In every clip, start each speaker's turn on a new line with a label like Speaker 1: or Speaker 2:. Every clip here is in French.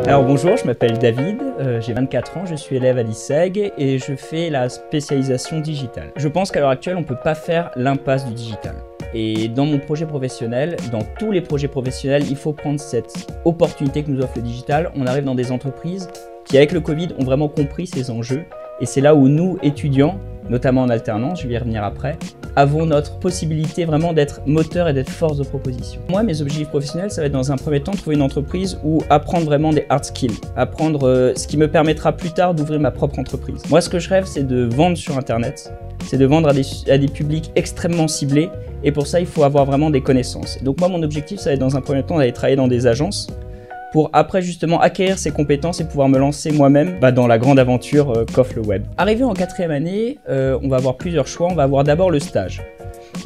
Speaker 1: Alors bonjour, je m'appelle David, j'ai 24 ans, je suis élève à l'ISEG et je fais la spécialisation digitale. Je pense qu'à l'heure actuelle, on ne peut pas faire l'impasse du digital. Et dans mon projet professionnel, dans tous les projets professionnels, il faut prendre cette opportunité que nous offre le digital. On arrive dans des entreprises qui, avec le Covid, ont vraiment compris ces enjeux. Et c'est là où nous, étudiants, notamment en alternance, je vais y revenir après, avons notre possibilité vraiment d'être moteur et d'être force de proposition. Moi, mes objectifs professionnels, ça va être dans un premier temps de trouver une entreprise où apprendre vraiment des hard skills, apprendre ce qui me permettra plus tard d'ouvrir ma propre entreprise. Moi, ce que je rêve, c'est de vendre sur Internet, c'est de vendre à des publics extrêmement ciblés, et pour ça, il faut avoir vraiment des connaissances. Et donc moi, mon objectif, ça va être dans un premier temps d'aller travailler dans des agences, pour après justement acquérir ces compétences et pouvoir me lancer moi-même dans la grande aventure qu'offre le web. Arrivé en 4e année, on va avoir plusieurs choix. On va avoir d'abord le stage.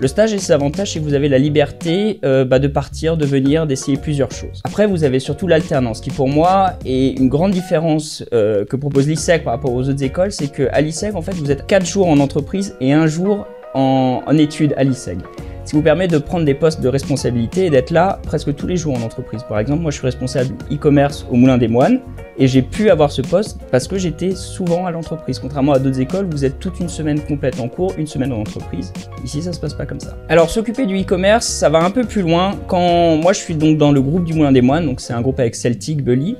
Speaker 1: Le stage et ses avantages, c'est que vous avez la liberté de partir, de venir, d'essayer plusieurs choses. Après, vous avez surtout l'alternance, qui pour moi est une grande différence que propose l'ISEG par rapport aux autres écoles, c'est qu'à l'ISEG, en fait, vous êtes 4 jours en entreprise et 1 jour en études à l'ISEG. Ce qui vous permet de prendre des postes de responsabilité et d'être là presque tous les jours en entreprise. Par exemple, moi je suis responsable e-commerce au Moulin des Moines et j'ai pu avoir ce poste parce que j'étais souvent à l'entreprise. Contrairement à d'autres écoles, vous êtes toute une semaine complète en cours, une semaine en entreprise. Ici, ça se passe pas comme ça. Alors, s'occuper du e-commerce, ça va un peu plus loin. Moi, je suis donc dans le groupe du Moulin des Moines, donc c'est un groupe avec Celtic, Bully.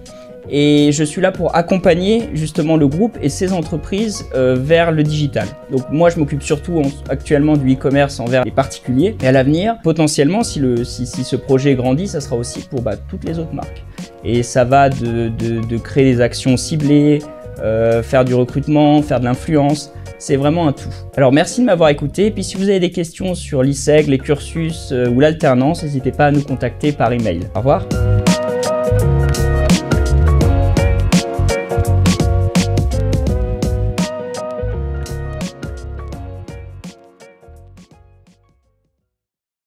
Speaker 1: Et je suis là pour accompagner justement le groupe et ses entreprises vers le digital. Donc moi je m'occupe surtout actuellement du e-commerce envers les particuliers. Et à l'avenir, potentiellement, si ce projet grandit, ça sera aussi pour toutes les autres marques. Et ça va de créer des actions ciblées, faire du recrutement, faire de l'influence. C'est vraiment un tout. Alors merci de m'avoir écouté. Et puis si vous avez des questions sur l'ISEG, les cursus ou l'alternance, n'hésitez pas à nous contacter par email. Au revoir.